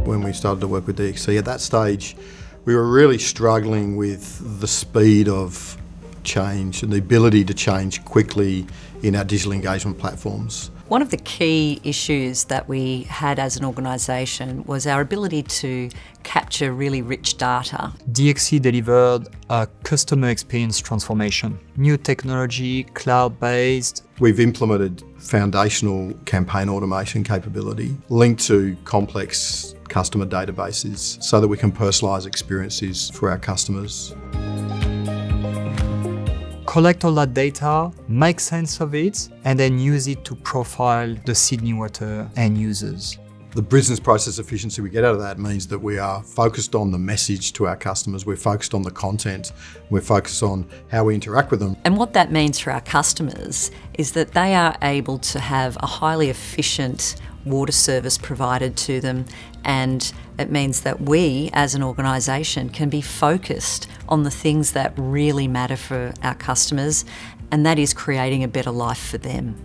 when we started to work with DXC. At that stage, we were really struggling with the speed of change and the ability to change quickly in our digital engagement platforms. One of the key issues that we had as an organisation was our ability to capture really rich data. DXC delivered a customer experience transformation. New technology, cloud-based. We've implemented foundational campaign automation capability linked to complex customer databases so that we can personalise experiences for our customers. Collect all that data, make sense of it, and then use it to profile the Sydney Water end users. The business process efficiency we get out of that means that we are focused on the message to our customers, we're focused on the content, we're focused on how we interact with them. And what that means for our customers is that they are able to have a highly efficient water service provided to them, and it means that we as an organisation can be focused on the things that really matter for our customers, and that is creating a better life for them.